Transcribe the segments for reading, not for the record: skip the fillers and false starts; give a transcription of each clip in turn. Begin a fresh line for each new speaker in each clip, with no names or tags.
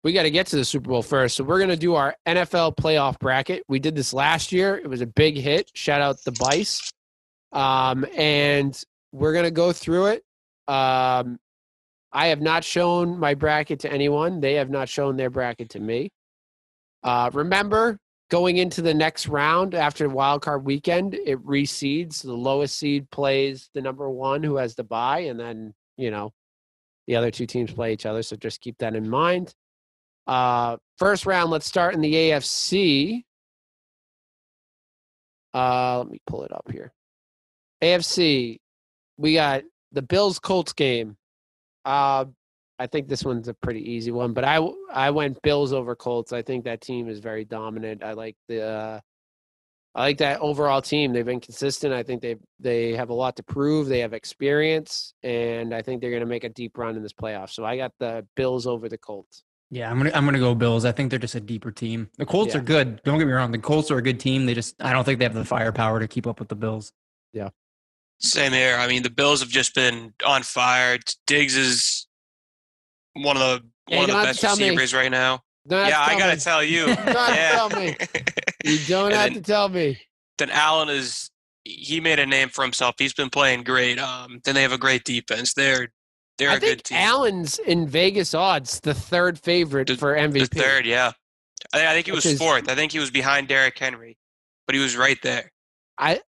we got to get to the Super Bowl first. So we're going to do our NFL playoff bracket. We did this last year. It was a big hit. Shout out the Bice. And we're going to go through it. I have not shown my bracket to anyone. They have not shown their bracket to me. Remember, going into the next round after Wild Card weekend, it reseeds. The lowest seed plays the number one who has the bye, and then, the other two teams play each other. So just keep that in mind. First round, let's start in the AFC. Let me pull it up here. AFC, we got the Bills-Colts game. I think this one's a pretty easy one, but I went Bills over Colts. I think that team is very dominant. I like that overall team. They've been consistent. I think they have a lot to prove. They have experience, and I think they're going to make a deep run in this playoff. So I got the Bills over the Colts.
Yeah, I'm gonna go Bills. I think they're just a deeper team. The Colts are good. Don't get me wrong. The Colts are a good team. I don't think they have the firepower to keep up with the Bills.
Yeah.
Same here. I mean, the Bills have just been on fire. Diggs is one of the best receivers right now. I gotta tell you.
You don't have to tell me. You don't have to tell me.
Then Allen he made a name for himself. He's been playing great. Then they have a great defense. They're a good team.
Allen's in Vegas odds the third favorite for MVP.
The third, yeah. I think he was fourth. I think he was behind Derrick Henry, but he was right there.
I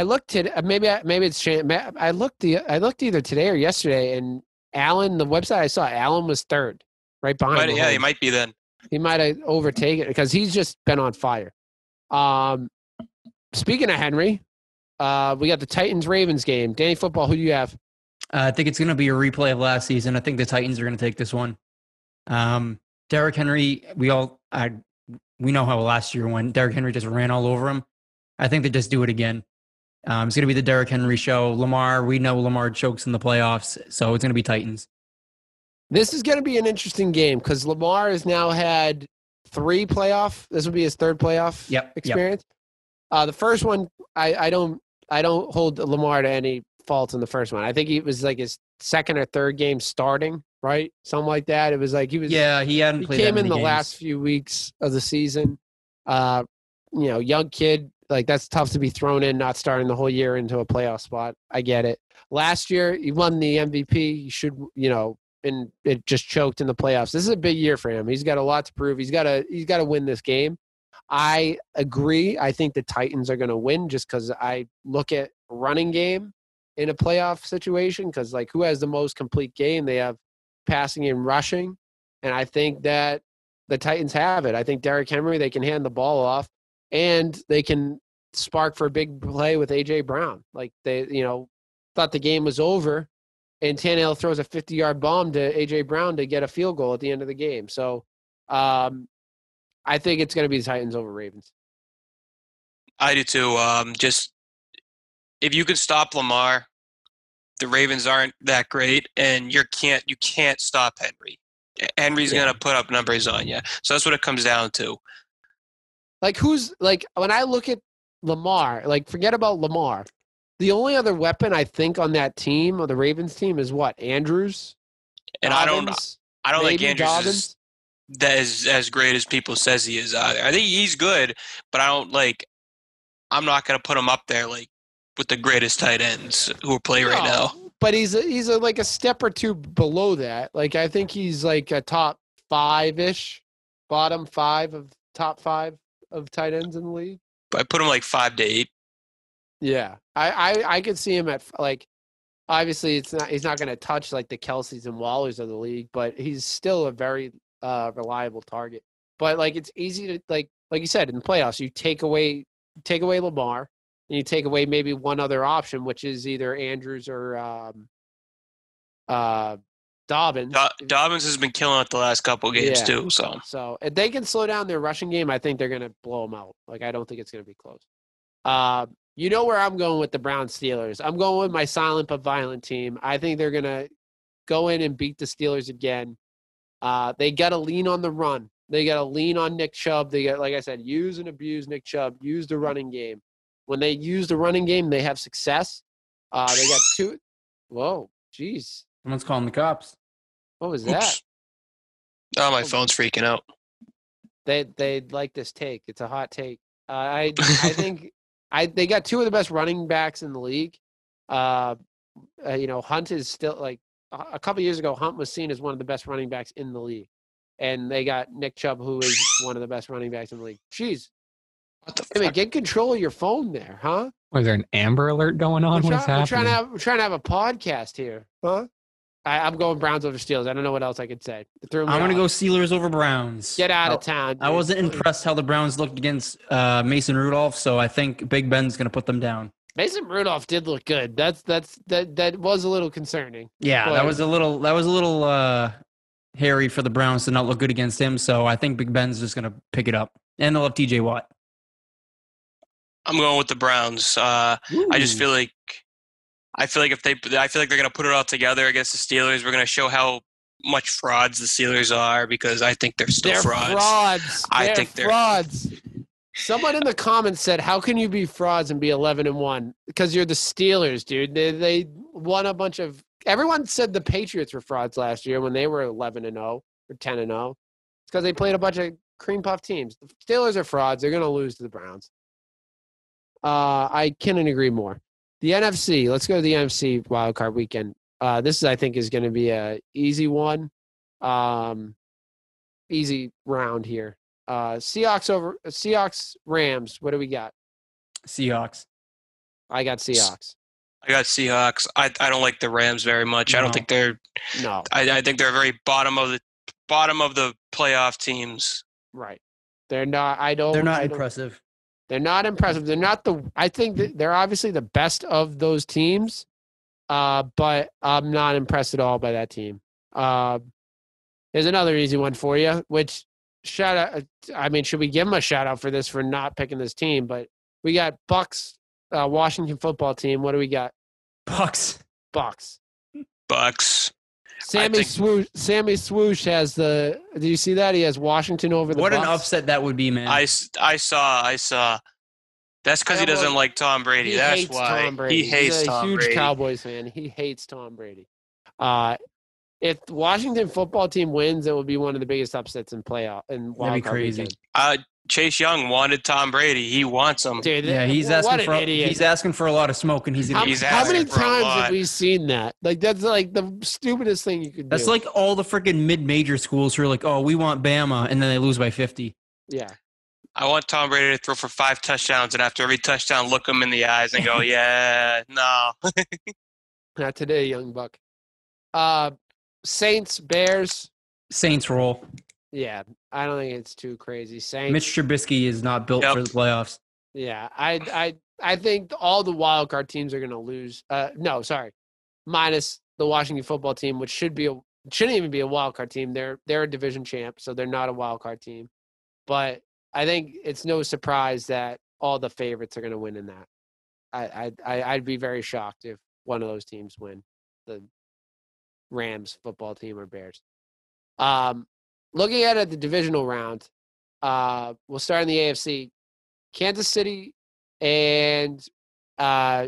looked at maybe it's changed. I looked either today or yesterday, and Allen, the website I saw, Allen was third, right behind.
Yeah, he might be then.
He might have overtaken it because he's just been on fire. Speaking of Henry, we got the Titans-Ravens game. Danny Football, who do you have?
I think it's going to be a replay of last season. I think the Titans are going to take this one. Derrick Henry, we know how last year went. Derrick Henry just ran all over him. I think they just do it again. It's going to be the Derrick Henry show. Lamar, we know Lamar chokes in the playoffs, so it's going to be Titans.
This is going to be an interesting game because Lamar has now had 3 playoff. This will be his third playoff experience. Yep. The first one, I don't hold Lamar to any fault in the first one. I think it was like his second or third game starting, right? Something like that. It was like he hadn't played. He came in the last few weeks of the season. Young kid. Like, that's tough to be thrown in, not starting the whole year into a playoff spot. I get it. Last year, he won the MVP. He should, and it just choked in the playoffs. This is a big year for him. He's got a lot to prove. He's got to win this game. I agree. I think the Titans are going to win just because I look at running game in a playoff situation because, like, who has the most complete game? They have passing and rushing, and I think that the Titans have it. I think Derrick Henry, they can hand the ball off, and they can spark for a big play with A.J. Brown. Like, they, thought the game was over, and Tannehill throws a 50-yard bomb to A.J. Brown to get a field goal at the end of the game. So I think it's going to be the Titans over Ravens.
I do too. Just if you can stop Lamar, the Ravens aren't that great, and you can't stop Henry. Henry's going to put up numbers on you. So that's what it comes down to.
Like, when I look at Lamar, like, forget about Lamar. The only other weapon I think on that team, or the Ravens team, is what? Andrews?
And Dobbins, I don't think Andrews is as great as people says he is either. I think he's good, but I'm not going to put him up there, like, with the greatest tight ends who are playing right now.
But he's like a step or two below that. Like, I think he's like a top 5-ish, bottom 5 of top 5 of tight ends in the league.
I put him like 5 to 8.
Yeah, I could see him at, like, obviously he's not going to touch like the Kelce's and Wallers of the league, but he's still a very reliable target. But, like, it's easy to, like you said, in the playoffs, you take away Lamar, and you take away maybe one other option, which is either Andrews or Dobbins.
Dobbins has been killing it the last couple of games too.
So if they can slow down their rushing game, I think they're going to blow them out. Like, I don't think it's going to be close. You know where I'm going with the Browns Steelers. I'm going with my silent but violent team. I think they're going to go in and beat the Steelers again. They got to lean on the run. They got to lean on Nick Chubb. They got, like I said, use and abuse Nick Chubb. Use the running game. When they use the running game, they have success. They got 2. Whoa, jeez.
Someone's calling the cops.
What was that?
Oh, my phone's freaking out.
They like this take. It's a hot take. I think they got two of the best running backs in the league. Hunt is still like a couple years ago. Hunt was seen as one of the best running backs in the league, and they got Nick Chubb, who is one of the best running backs in the league. Jeez,
what the
fuck? Get control of your phone there, huh?
Was there an Amber Alert going on? What's happening?
We're trying to have a podcast here, huh? I'm going Browns over Steelers. I don't know what else I could say.
I'm going to go Steelers over Browns.
Get out of town. Dude.
I wasn't impressed how the Browns looked against Mason Rudolph, so I think Big Ben's going to put them down.
Mason Rudolph did look good. That was a little concerning.
Yeah, that was a little hairy for the Browns to not look good against him. So I think Big Ben's just going to pick it up, and they'll have TJ Watt.
I'm going with the Browns. I feel like if they're going to put it all together against the Steelers, we're going to show how much frauds the Steelers are, because I think they're still frauds. I think they're frauds.
Someone in the comments said, "How can you be frauds and be 11-1?" Because you're the Steelers, dude. They won a bunch of. Everyone said the Patriots were frauds last year when they were 11-0 or 10-0. It's because they played a bunch of cream puff teams. The Steelers are frauds. They're going to lose to the Browns. I couldn't agree more. The NFC. Let's go to the NFC Wild Card weekend. This I think is going to be a easy one. Easy round here. Seahawks, Rams. What do we got?
Seahawks.
I got Seahawks.
I don't like the Rams very much.
No.
I don't think they're. No. I think they're very bottom of the playoff teams.
Right. They're not.
They're not impressive.
They're not impressive. They're not I think that they're obviously the best of those teams, but I'm not impressed at all by that team. Here's another easy one for you, which shout out. I mean, should we give them a shout out for this, for not picking this team? But we got Bucks, Washington football team. What do we got?
Bucks.
Sammy Swoosh has the. Did you see that? He has Washington over the Bucks.
What an upset that would be, man.
I saw. That's because he doesn't like Tom Brady. That's why.
Tom Brady.
He hates Tom Brady.
He's a huge Cowboys fan. He hates Tom Brady. If the Washington football team wins, it will be one of the biggest upsets in playoff. And
that'd be crazy.
Chase Young wanted Tom Brady. He wants him.
Dude,
yeah, he's asking for a lot of smoke, and
how many times have we seen that? Like, that's like the stupidest thing you could do.
That's like all the freaking mid-major schools who are like, "Oh, we want Bama," and then they lose by 50.
Yeah.
I want Tom Brady to throw for 5 touchdowns, and after every touchdown, look him in the eyes and go, "Yeah, no."
Not today, young buck. Saints, Bears.
Saints roll.
Yeah, I don't think it's too crazy. Saints.
Mitch Trubisky is not built for the playoffs.
Yeah, I think all the wild card teams are going to lose. Minus the Washington football team, which shouldn't even be a wild card team. They're a division champ, so they're not a wild card team. But I think it's no surprise that all the favorites are going to win in that. I'd be very shocked if one of those teams win, the Rams football team or Bears. Looking at it, the divisional round, we'll start in the AFC. Kansas City and now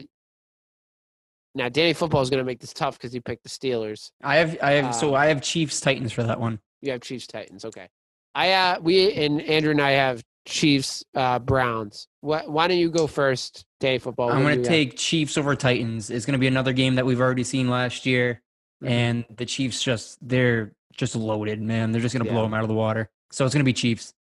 Danny Football is going to make this tough because he picked the Steelers.
I have Chiefs Titans for that one.
You have Chiefs Titans, okay. Andrew and I have Chiefs Browns. Why don't you go first, Danny Football?
I'm going to take Chiefs over Titans. It's going to be another game that we've already seen last year, and the Chiefs they're just loaded, man. They're just going to blow them out of the water. So it's going to be Chiefs.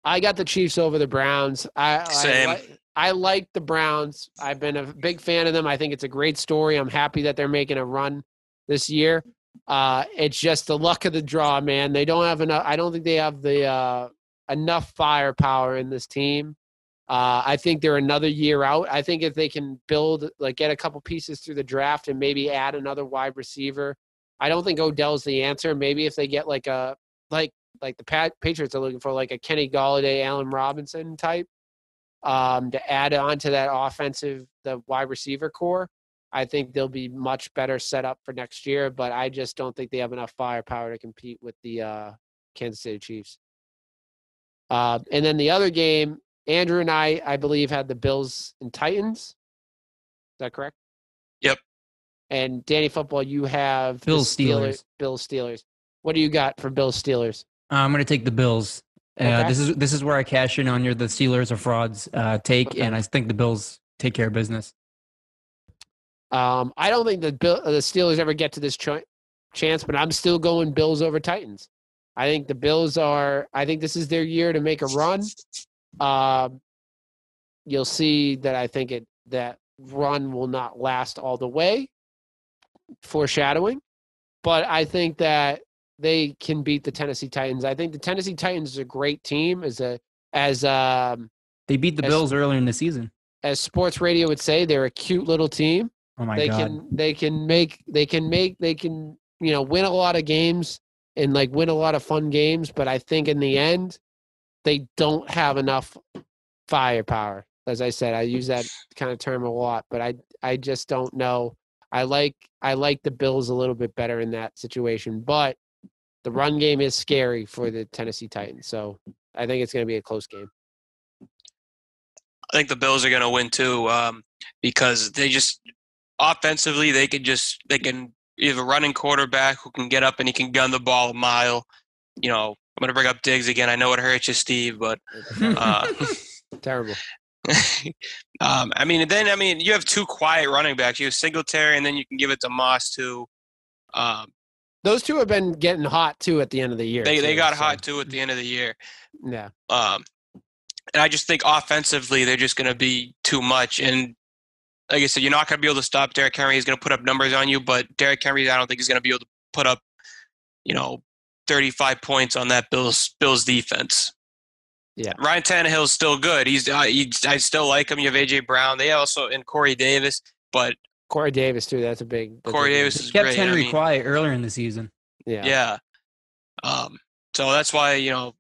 I got the Chiefs over the Browns.
Same.
I like the Browns. I've been a big fan of them. I think it's a great story. I'm happy that they're making a run this year. It's just the luck of the draw, man. They don't have enough. I don't think they have the enough firepower in this team. I think they're another year out. I think if they can get a couple pieces through the draft and maybe add another wide receiver. I don't think Odell's the answer. Maybe if they get like the Patriots are looking for, like a Kenny Golladay, Allen Robinson type, to add on to that the wide receiver core, I think they'll be much better set up for next year. But I just don't think they have enough firepower to compete with the Kansas City Chiefs. And then the other game, Andrew and I believe, had the Bills and Titans. Is that correct?
Yep.
And Danny Football, you have
Bills Steelers.
Bills Steelers. What do you got for Bills Steelers?
I'm going to take the Bills.
Okay.
This is where I cash in on your the Steelers are frauds and I think the Bills take care of business.
I don't think the Steelers ever get to this chance, but I'm still going Bills over Titans. I think the Bills are. I think this is their year to make a run. You'll see that I think that run will not last all the way. Foreshadowing, but I think that they can beat the Tennessee Titans. I think the Tennessee Titans is a great team. They
beat the Bills earlier in the season.
As sports radio would say, they're a cute little team.
Oh my God!
They can win a lot of games and like win a lot of fun games. But I think in the end, they don't have enough firepower. As I said, I use that kind of term a lot, but I just don't know. I like the Bills a little bit better in that situation, but the run game is scary for the Tennessee Titans. So I think it's going to be a close game.
I think the Bills are going to win too, because they just offensively they can either running quarterback who can get up and he can gun the ball a mile. I'm going to bring up Diggs again. I know it hurts you, Steve, but
terrible.
You have two quiet running backs. You have Singletary, and then you can give it to Moss too.
Those two have been getting hot too at the end of the year.
They got hot too at the end of the year.
Yeah.
And I just think offensively they're just going to be too much. And like I said, you're not going to be able to stop Derrick Henry. He's going to put up numbers on you, but Derrick Henry, I don't think he's going to be able to put up, 35 points on that Bills defense.
Yeah.
Ryan Tannehill's still good. I still like him. You have AJ Brown. They also and Corey Davis, but
Corey Davis too. That's a big.
Corey Davis is
kept
great.
Henry quiet earlier in the season.
Yeah.
So that's why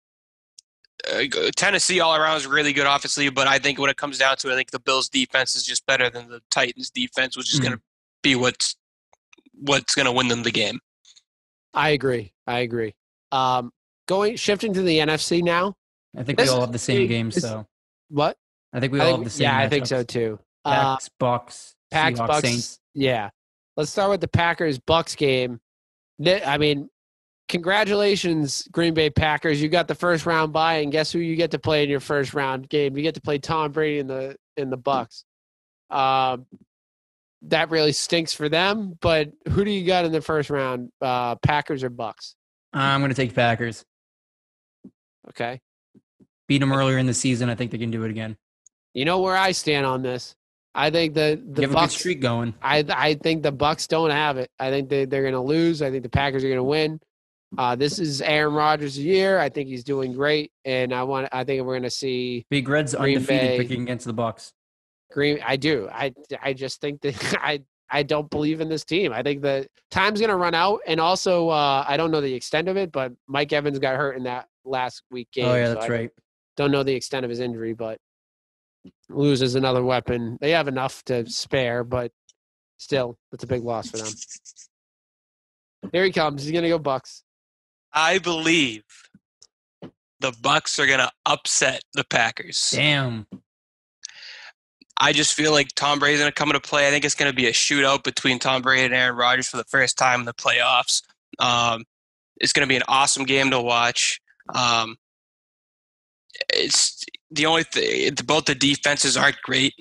Tennessee all around is really good offensively, but I think when it comes down to it, I think the Bills defense is just better than the Titans defense, which is going to be what's going to win them the game.
I agree. Shifting to the NFC now.
I think we all have the same games, so.
What?
I think we all have the same
Yeah,
matchups.
I think so too.
Packs, Bucks,
Packs,
Seahawks,
Bucks,
Saints.
Yeah. Let's start with the Packers-Bucks game. Congratulations, Green Bay Packers. You got the first round bye, and guess who you get to play in your first round game? You get to play Tom Brady in the Bucks. That really stinks for them, but who do you got in the first round, Packers or Bucks?
I'm going to take Packers.
Okay.
Beat them earlier in the season. I think they can do it again.
You know where I stand on this. I think the
you have
Bucks,
a good streak going.
I think the Bucks don't have it. I think they're going to lose. I think the Packers are going to win. This is Aaron Rodgers' year. I think he's doing great, and I think we're going to see
Big Red's undefeated picking against the Bucks.
I do. I just think that I don't believe in this team. I think the time's going to run out, and also I don't know the extent of it, but Mike Evans got hurt in that last week game.
Oh yeah, that's right.
Don't know the extent of his injury, but loses another weapon. They have enough to spare, but still, that's a big loss for them. Here he comes. He's going to go Bucks.
I believe the Bucks are going to upset the Packers.
Damn.
I just feel like Tom Brady's going to come into play. I think it's going to be a shootout between Tom Brady and Aaron Rodgers for the first time in the playoffs. It's going to be an awesome game to watch. It's the only thing. Both the defenses aren't great,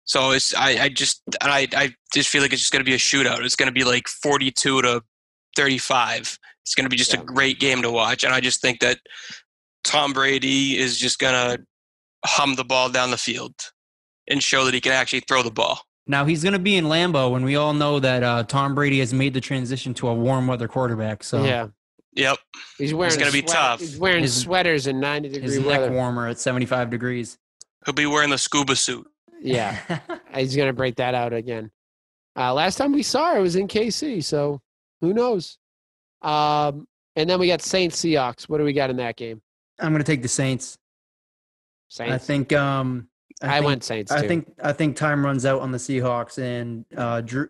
so I just feel like it's just going to be a shootout. It's going to be like 42-35. It's going to be just a great game to watch, and I just think that Tom Brady is just going to hum the ball down the field and show that he can actually throw the ball.
Now he's going to be in Lambeau, and we all know that Tom Brady has made the transition to a warm weather quarterback. So
yeah.
Yep.
He's going to
be tough.
He's wearing sweaters in 90-degree weather.
His neck warmer at 75 degrees.
He'll be wearing the scuba suit.
Yeah. He's going to break that out again. Last time we saw her was in KC, so who knows? And then we got Saints Seahawks. What do we got in that game?
I'm going to take the Saints.
Saints.
I think
I went Saints too.
I think time runs out on the Seahawks, and Drew.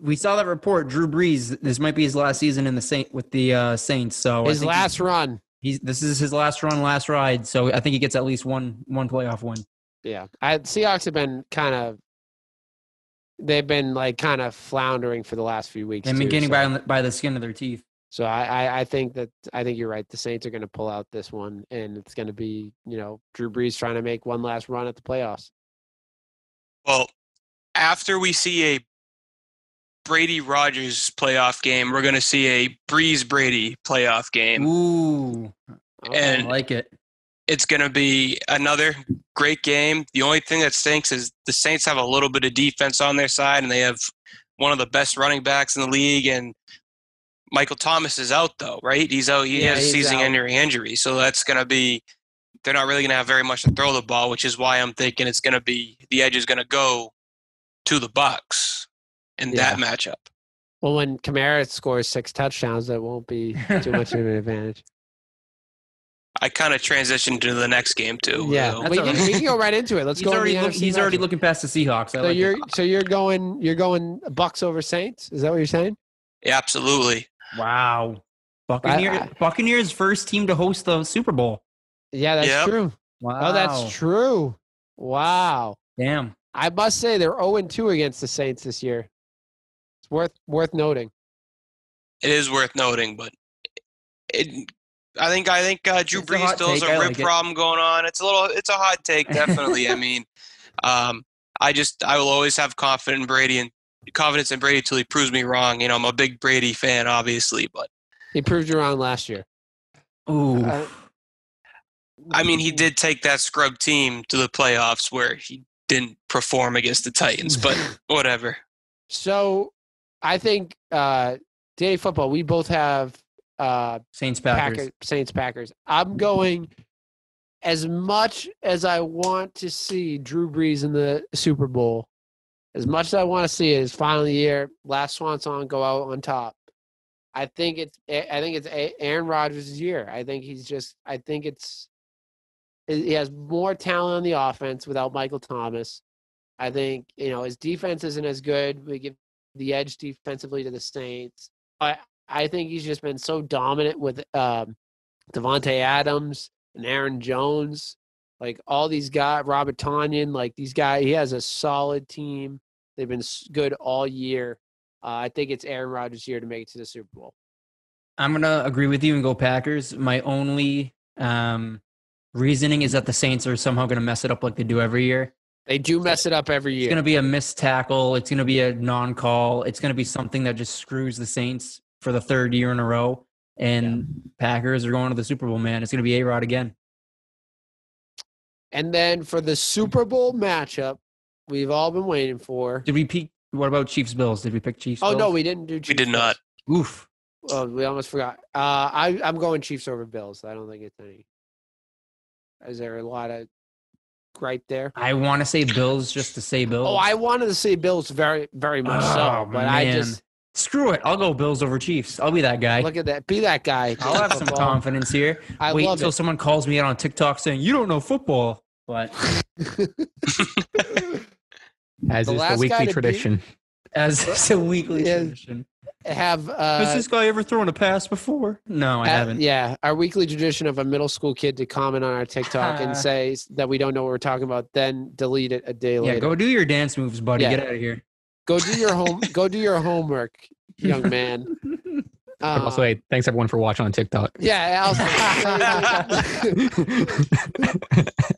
We saw that report. Drew Brees. This might be his last season in the Saints. So
his last run.
This is his last run, last ride. So I think he gets at least one playoff win.
Yeah, Seahawks have been they've been like kind of floundering for the last few weeks.
They've been getting by the skin of their teeth.
So I think you're right. The Saints are going to pull out this one, and it's going to be, Drew Brees trying to make one last run at the playoffs.
Well, after we see a Brady Rodgers playoff game, we're going to see a Brees Brady playoff game.
Ooh, and I like it.
It's going to be another great game. The only thing that stinks is the Saints have a little bit of defense on their side, and they have one of the best running backs in the league, and Michael Thomas is out, though, right? He's out. He has a season-ending injury. So that's going to be – they're not really going to have very much to throw the ball, which is why I'm thinking it's going to be – the edge is going to go to the Bucs in that matchup.
Well, when Kamara scores 6 touchdowns, that won't be too much of an advantage.
I kind of transitioned to the next game, too.
Yeah, we can go right into it.
He's already looking past the Seahawks.
So you're going Bucs over Saints? Is that what you're saying?
Yeah, absolutely.
Wow. Buccaneers first team to host the Super Bowl.
Yeah, that's true.
Wow.
Oh, that's true. Wow.
Damn.
I must say they're 0-2 against the Saints this year. It's worth noting.
It is worth noting, but I think Drew Brees still has a rib problem going on. It's a hot take, definitely. I mean, I will always have confidence in Brady until he proves me wrong. I'm a big Brady fan, obviously, but
he proved you wrong last year.
Ooh.
I mean, he did take that scrub team to the playoffs where he didn't perform against the Titans, but whatever.
So I think Danny Football, we both have
Saints Packers.
Saints Packers. I'm going, as much as I want to see Drew Brees in the Super Bowl, as much as I want to see it, his final year, last swan song, go out on top. I think it's Aaron Rodgers' year. He has more talent on the offense without Michael Thomas. I think, his defense isn't as good. We give the edge defensively to the Saints. I think he's just been so dominant with Devontae Adams and Aaron Jones, like all these guys, Robert Tonyan, like these guys. He has a solid team. They've been good all year. I think it's Aaron Rodgers' year to make it to the Super Bowl.
I'm going to agree with you and go Packers. My only reasoning is that the Saints are somehow going to mess it up like they do every year.
They do mess it up every year.
It's going to be a missed tackle. It's going to be a non-call. It's going to be something that just screws the Saints for the third year in a row. And Packers are going to the Super Bowl, man. It's going to be A-Rod again.
And then for the Super Bowl matchup, we've all been waiting for.
Did we pick? What about Chiefs-Bills? Did we pick Chiefs?
Oh, no, we didn't do Chiefs.
We did not.
Oof.
Oh, we almost forgot. I'm going Chiefs over Bills. I don't think it's any. Is there a lot of gripe there?
I want to say Bills just to say Bills.
Oh, I wanted to say Bills very, very much so. But man.
Screw it. I'll go Bills over Chiefs. I'll be that guy.
Look at that. Be that guy.
I'll have some confidence here. Wait until someone calls me out on TikTok saying, you don't know football. But
as is the weekly tradition.
As is the weekly tradition.
Has
this guy ever thrown a pass before? No, I haven't.
Yeah, our weekly tradition of a middle school kid to comment on our TikTok and say that we don't know what we're talking about, then delete it a day later.
Yeah, go do your dance moves, buddy. Yeah. Get out of here.
Go do your homework, young man.
Also, hey, thanks everyone for watching on TikTok.
Yeah,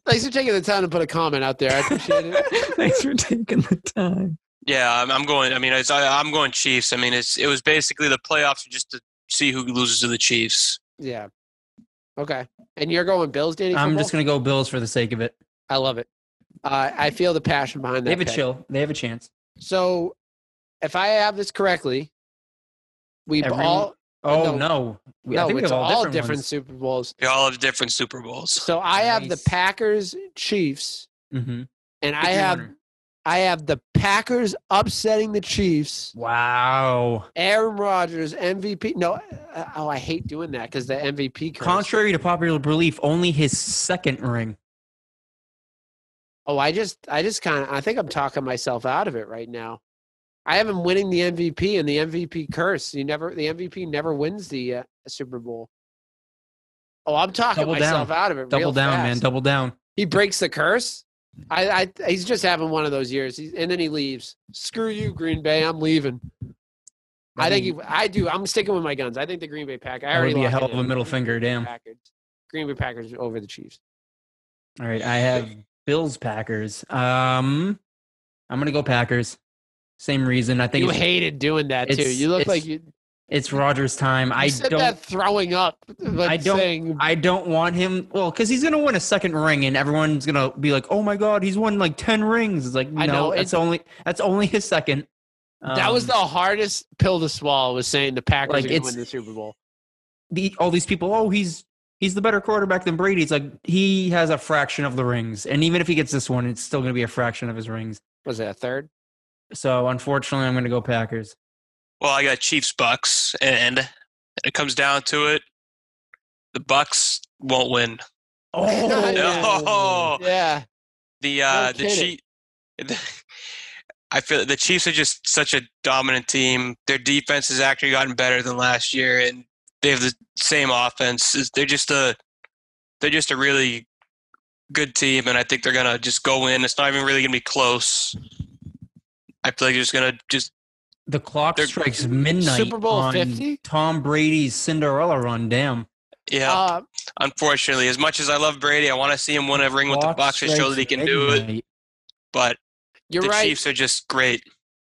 thanks for taking the time to put a comment out there. I appreciate it.
Thanks for taking the time.
Yeah, I'm going. I mean, I'm going Chiefs. I mean, it was basically the playoffs are just to see who loses to the Chiefs.
Yeah. Okay. And you're going Bills, Danny?
I'm just going to go Bills for the sake of it.
I love it. I feel the passion behind that.
They have a chance.
So, if I have this correctly,
it's all
different Super Bowls.
They all have different Super Bowls.
So I have the Packers, Chiefs, and I have the Packers upsetting the Chiefs.
Wow.
Aaron Rodgers, MVP. No, I hate doing that because the MVP curse.
Contrary to popular belief, only his second ring.
Oh, I think I'm talking myself out of it right now. I have him winning the MVP and the MVP curse. The MVP never wins the Super Bowl. Oh, I'm talking myself out of it.
Double down, man. Double down.
He breaks the curse. He's just having one of those years, and then he leaves. Screw you, Green Bay. I'm leaving. I do. I'm sticking with my guns. I think the Green Bay Packers.
That would be a hell of a middle finger. Damn.
Green Bay Packers over the Chiefs.
All right, I have Bills Packers. I'm gonna go Packers. Same reason. I think
you hated doing that too. You look like you.
It's Rodgers' time.
I said that throwing up.
I don't want him. Well, because he's gonna win a second ring, and everyone's gonna be like, "Oh my God, he's won like 10 rings." It's like, no, that's only his second.
That was the hardest pill to swallow. Was saying the Packers are gonna win the Super Bowl.
All these people. He's the better quarterback than Brady. It's like he has a fraction of the rings, and even if he gets this one, it's still gonna be a fraction of his rings.
Was it a third?
So unfortunately, I'm gonna go Packers.
Well, I got Chiefs Bucks, and it comes down to it. The Bucks won't win.
Oh, yeah.
I feel the Chiefs are just such a dominant team. Their defense has actually gotten better than last year, and they have the same offense. They're just a really good team, and I think they're gonna just go in. It's not even really gonna be close. I feel like they're just gonna just.
The clock strikes midnight.
Super Bowl 50?
Tom Brady's Cinderella run. Damn.
Yeah. Unfortunately, as much as I love Brady, I want to see him win a ring with the Bucs to show that he can do it. But the Chiefs are just great.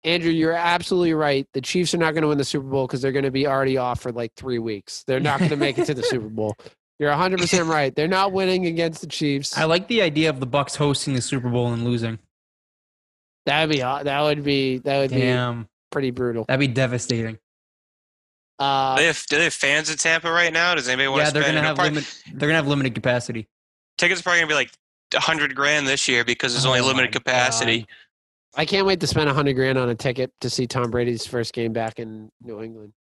Andrew, you're absolutely right. The Chiefs are not going to win the Super Bowl because they're going to be already off for like 3 weeks. They're not going to make it to the Super Bowl. You're 100% right. They're not winning against the Chiefs.
I like the idea of the Bucs hosting the Super Bowl and losing.
That would be pretty brutal.
That'd be devastating.
Do they have fans in Tampa right now? Does anybody want to spend?
They're gonna have limited capacity.
Tickets are probably gonna be like $100,000 this year because there's only limited capacity.
God. I can't wait to spend $100,000 on a ticket to see Tom Brady's first game back in New England.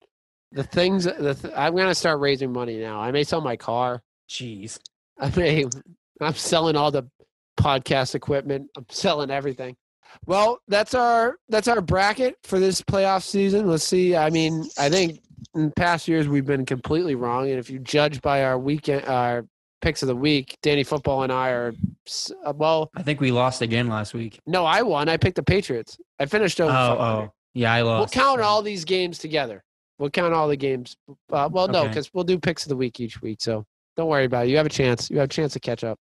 I'm gonna start raising money now. I may sell my car.
Jeez.
I'm selling all the podcast equipment. I'm selling everything. Well, that's our bracket for this playoff season. Let's see. I mean, I think in past years we've been completely wrong, and if you judge by our picks of the week, Danny Football and I are
I think we lost again last week.
No, I won. I picked the Patriots. I finished over.
Yeah, I lost.
We'll count all these games together. We'll count all the games. No, because we'll do picks of the week each week. So don't worry about it. You have a chance. You have a chance to catch up.